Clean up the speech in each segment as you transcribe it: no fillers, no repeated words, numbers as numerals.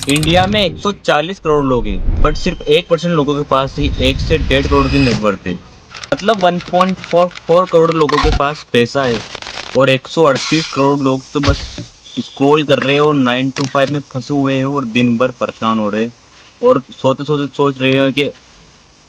India में 140 करोड़ लोग हैं, बट सिर्फ 1% लोगों के पास ही 1 से 1.5 करोड़ की नेटवर्थ है। मतलब 1.44 करोड़ लोगों के पास पैसा है और 138 करोड़ लोग तो बस स्क्रॉल कर रहे हैं और 9 to 5 में फंसे हुए हैं और दिन भर परेशान हो रहे हैं और सोते सोते सोच रहे हैं कि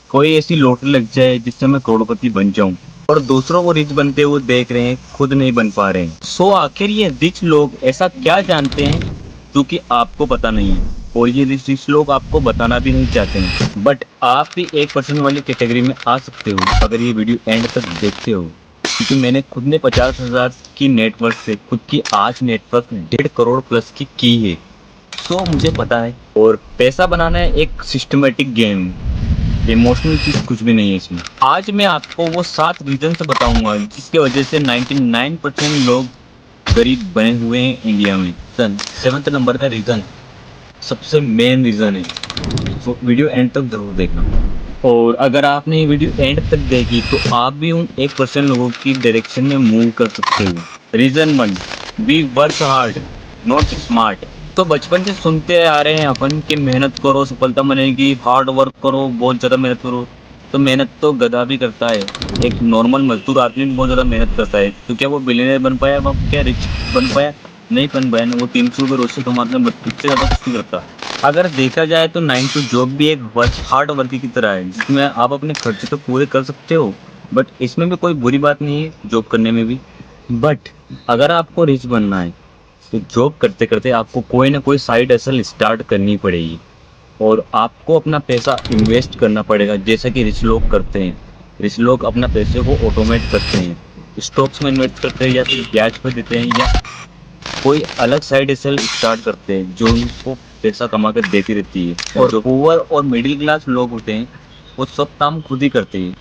कोई ऐसी लॉटरी लग जाए जिससे मैं करोड़पति बन जाऊं। और दूसरों को रिच बनते हुए देख रहे हैं, खुद नहीं बन पा रहे हैं। सो आखिर ये रिच लोग ऐसा क्या जानते हैं जो कि आपको पता नहीं है, और ये रिच लोग आपको बताना भी नहीं चाहते हैं। बट आप भी 1% वाली कैटेगरी में आ सकते हो अगर ये वीडियो एंड तक देखते हो, क्योंकि मैंने खुद ने 50,000 की नेटवर्क से खुद की आज नेटवर्क 1.5 करोड़ प्लस की है। सो मुझे पता है। और पैसा बनाना है एक सिस्टमेटिक गेम, इमोशनल चीज कुछ भी नहीं है इसमें। आज मैं आपको वो 7 रीजन से बताऊंगा जिसके वजह से 99% लोग गरीब बने हुए हैं इंडिया में। सन 7th नंबर का रीजन, सबसे मेन रीजन है, तो वीडियो एंड तक जरूर देखना। और अगर आपने ये वीडियो एंड तक देखी तो आप भी उन 1% लोगों की डायरेक्शन में मूव कर सकते हो। Reason 1, be work hard not smart. तो बचपन से सुनते आ रहे हैं अपन कि मेहनत करो सफलता मिलेगी, हार्ड वर्क करो, बहुत ज़्यादा मेहनत करो। तो मेहनत तो गधा भी करता है, एक नॉर्मल मजदूर आदमी भी बहुत ज़्यादा मेहनत करता है। तो क्या वो बिलियनर बन पाया, वो क्या रिच बन पाया? नहीं बन पाया ना। वो 300 रुपये रोज से कमाते हैं, बट उससे ज़्यादा कुछ नहीं करता। अगर देखा जाए तो 9 to जॉब भी एक हार्ड वर्क की तरह है जिसमें आप अपने खर्चे तो पूरे कर सकते हो, बट इसमें भी कोई बुरी बात नहीं है जॉब करने में भी। बट अगर आपको रिच बनना है तो जॉब करते करते आपको कोई ना कोई साइड हसल स्टार्ट करनी पड़ेगी और आपको अपना पैसा इन्वेस्ट करना पड़ेगा, जैसा कि रिच लोग करते हैं। रिच लोग अपना पैसे को ऑटोमेट करते हैं, स्टॉक्स में इन्वेस्ट करते हैं या फिर ब्याज पर देते हैं, या कोई अलग साइड हसल स्टार्ट करते हैं जो उनको पैसा कमा कर देती रहती है। और जो पुअर और मिडिल क्लास लोग होते हैं वो सब काम खुद ही करते हैं,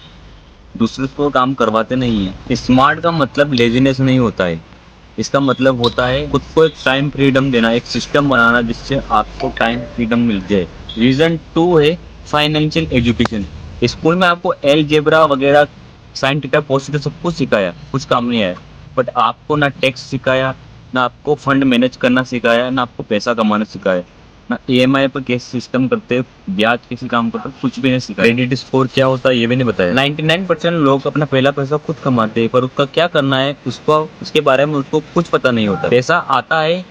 दूसरे को काम करवाते नहीं है। स्मार्ट का मतलब लेजीनेस नहीं होता है, इसका मतलब होता है खुद को एक टाइम फ्रीडम देना, एक सिस्टम बनाना जिससे आपको टाइम फ्रीडम मिल जाए। रीजन 2 है फाइनेंशियल एजुकेशन। स्कूल में आपको एलजेब्रा वगैरह, साइन थीटा कोस थीटा सब कुछ सिखाया, कुछ काम नहीं आया। बट आपको ना टैक्स सिखाया, ना आपको फंड मैनेज करना सिखाया, ना आपको पैसा कमाना सिखाया, ना ईएमआई पर कैसे सिस्टम करते, ब्याज कैसे काम करता, कुछ भी नहीं सिखाया। क्रेडिट स्कोर क्या होता है ये भी नहीं बताया। 99% लोग अपना पहला पैसा खुद कमाते हैं, पर उसका क्या करना है उसको, उसके बारे में उसको कुछ पता नहीं होता। पैसा आता है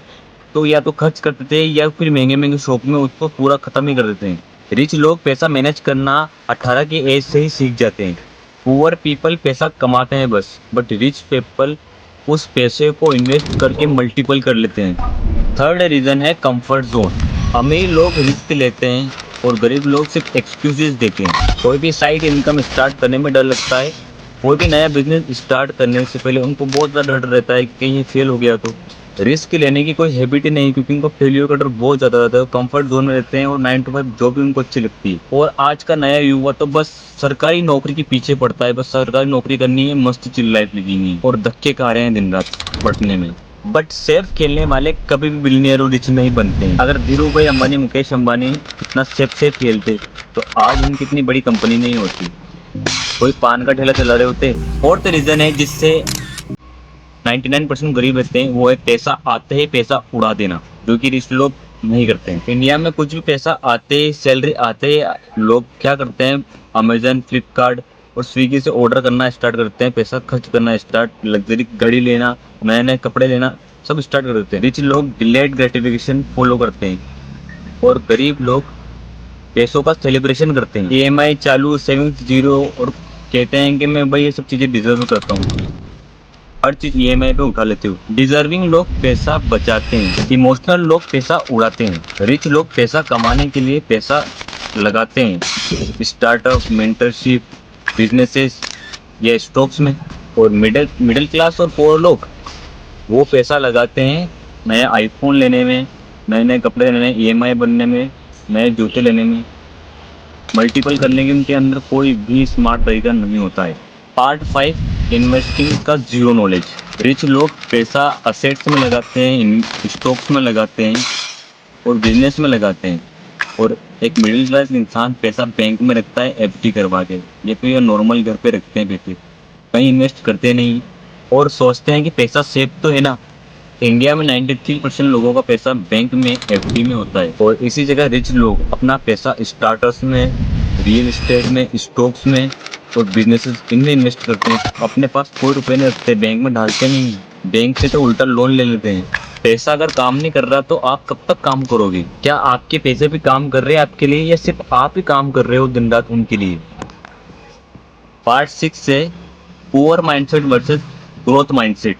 तो या तो खर्च कर देते हैं या फिर महंगे महंगे शॉप में उसको पूरा खत्म ही कर देते हैं। रिच लोग पैसा मैनेज करना 18 की एज से ही सीख जाते हैं। पुअर पीपल पैसा कमाते हैं बस, बट रिच पीपल उस पैसे को इन्वेस्ट करके मल्टीपल कर लेते हैं। थर्ड रीजन है कंफर्ट जोन। अमीर लोग रिस्क लेते हैं और गरीब लोग सिर्फ एक्सक्यूजेस देते हैं। कोई भी साइड इनकम स्टार्ट करने में डर लगता है, कोई भी नया बिजनेस स्टार्ट करने से पहले उनको बहुत ज़्यादा डर रहता है कि कहीं ये फेल हो गया तो। रिस्क लेने की कोई हैबिट ही नहीं, क्योंकि उनको फेलियर का डर बहुत ज़्यादा रहता है। कंफर्ट जोन में रहते हैं और 9 to 5 जॉब भी उनको अच्छी लगती है। और आज का नया युवा तो बस सरकारी नौकरी के पीछे पड़ता है, बस सरकारी नौकरी करनी है, मस्त चिल लाइफ जीनी है और धक्के खा रहे हैं दिन रात पढ़ने में। बट सेफ खेलने वाले कभी भी बिलियनियर और रिच नहीं बनते हैं। अगर धीरू भाई अंबानी, मुकेश अंबानी इतना सेफ खेलते तो आज उनकी इतनी बड़ी कंपनी नहीं होती, कोई पान का ठेला चला रहे होते। फोर्थ रीजन है जिससे 99% गरीब रहते हैं, वो है पैसा आते ही पैसा उड़ा देना, जो कि रिच लोग नहीं करते हैं। इंडिया में कुछ भी पैसा आते ही, सैलरी आते ही लोग क्या करते हैं, अमेजन, फ्लिपकार्ट और स्विगी से ऑर्डर करना स्टार्ट करते हैं, पैसा खर्च करना स्टार्ट, लग्जरी गाड़ी लेना, नए नए कपड़े लेना सब स्टार्ट कर देते हैं। रिच लोग डिलेड ग्रेटिफिकेशन फॉलो करते हैं और गरीब लोग पैसों का सेलिब्रेशन करते हैं। ईएमआई चालू, सेविंग्स जीरो, और कहते हैं कि मैं भाई ये सब चीजें डिजर्व करता हूँ, हर चीज ईएमआई पे उठा लेते हो। डिजर्विंग लोग पैसा बचाते हैं, इमोशनल लोग पैसा उड़ाते हैं। रिच लोग पैसा कमाने के लिए पैसा लगाते हैं स्टार्टअप, मेंटरशिप, बिजनेसेस या स्टॉक्स में। और मिडिल मिडिल क्लास और पुअर लोग वो पैसा लगाते हैं नया आईफोन लेने में, नए नए कपड़े लेने, ईएमआई बनने में, नए जूते लेने में। मल्टीपल करने के उनके अंदर कोई भी स्मार्ट तरीका नहीं होता है। पार्ट 5, इन्वेस्टिंग का जीरो नॉलेज। रिच लोग पैसा असेट्स में लगाते हैं, स्टॉक्स में लगाते हैं और बिजनेस में लगाते हैं। और एक मिडिल क्लास इंसान पैसा बैंक में रखता है एफडी करवा के, या फिर ये नॉर्मल घर पे रखते हैं पैसे, कहीं इन्वेस्ट करते नहीं और सोचते हैं कि पैसा सेफ तो है ना, इंडिया में 93% लोगों का पैसा बैंक में एफडी में होता है और इसी जगह रिच लोग अपना पैसा स्टार्टअप्स में, रियल एस्टेट में, स्टॉक्स में और बिजनेसेस इनमें इन्वेस्ट करते हैं। अपने पास कोई रुपए नहीं रखते, बैंक में डालते नहीं, बैंक से तो उल्टा लोन ले लेते हैं। पैसा अगर काम नहीं कर रहा तो आप कब तक काम करोगे? क्या आपके पैसे भी काम कर रहे हैं आपके लिए या सिर्फ आप ही काम कर रहे हो दिन रात उनके लिए? पार्ट 6 से poor mindset versus growth mindset.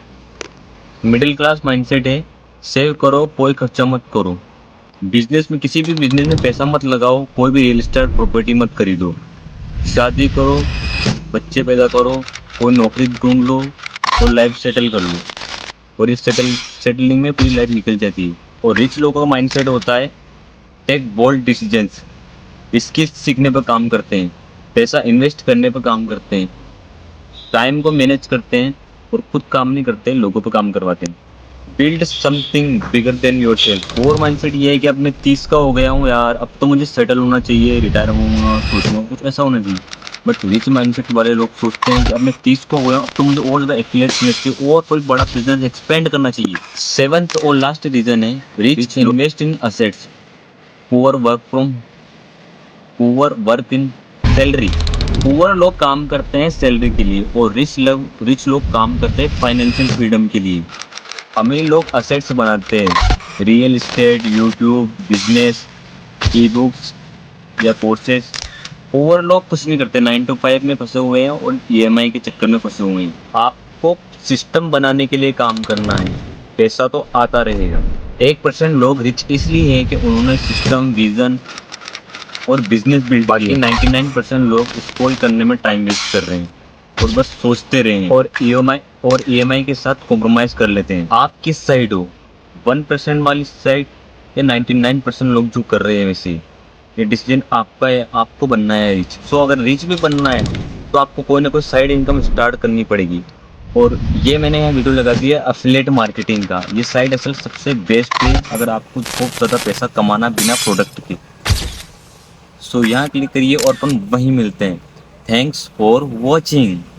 Middle class mindset है सेव करो, कोई खर्चा मत करो। बिजनेस में, किसी भी बिजनेस में पैसा मत लगाओ, कोई भी रियल एस्टेट प्रॉपर्टी मत खरीदो। शादी करो, बच्चे पैदा करो, कोई नौकरी ढूंढ लो और लाइफ सेटल कर लो और इस सेटलिंग में पूरी लाइफ निकल जाती है। और रिच लोगों का माइंडसेट होता है टेक बोल्ड डिसीजंस, स्किल्स सीखने पर काम करते हैं, पैसा इन्वेस्ट करने पर काम करते हैं, टाइम को मैनेज करते हैं और खुद काम नहीं करते, लोगों पर काम करवाते हैं। Build something bigger than your self. और माइंडसेट ये है कि अब मैं 30 का हो गया हूँ यार, अब तो मुझे सेटल होना चाहिए, रिटायर होऊंगा, सोचूंगा, कुछ ऐसा होना चाहिए। बट रिच माइंडसेट वाले लोग सोचते हैं कि अब मैं 30 को हो गया हूँ, अब तो मुझे और ज़्यादा एक्सपीरियंस चाहिए और कोई बड़ा बिजनेस एक्सपेंड करना चाहिए। सेवंथ और लास्ट रीजन है rich invest in assets, poor work in salary. Poor लोग काम करते हैं सैलरी के लिए और रिच लोग काम करते हैं फाइनेंशियल फ्रीडम के लिए। अमीर लोग असेट्स बनाते हैं, real estate, YouTube, business, e books या कोर्सेस। पुअर लोग कुछ नहीं करते, 9 to 5 में फंसे हुए हैं और ईएमआई के चक्कर में फंसे हुए हैं। आपको सिस्टम बनाने के लिए काम करना है, पैसा तो आता रहेगा। 1% लोग रिच इसलिए हैं कि उन्होंने सिस्टम, विजन और बिजनेस बिल्ड, बाकी 99% लोग स्क्रॉल करने में टाइम वेस्ट कर रहे हैं और बस सोचते रहे हैं और ईएमआई के साथ कॉम्प्रोमाइज कर लेते हैं। आप किस साइड हो, 1% वाली साइड या 99% लोग जो कर रहे हैं वैसे? ये डिसीजन आपका है, आपको बनना है रिच। सो अगर रिच भी बनना है तो आपको कोई ना कोई साइड इनकम स्टार्ट करनी पड़ेगी। और ये मैंने यहाँ वीडियो लगा दिया एफिलिएट मार्केटिंग का। ये साइड असल सबसे बेस्ट है अगर आपको बहुत ज़्यादा पैसा कमाना बिना प्रोडक्ट के। सो यहाँ क्लिक करिए और अपन वहीं मिलते हैं। Thanks for watching.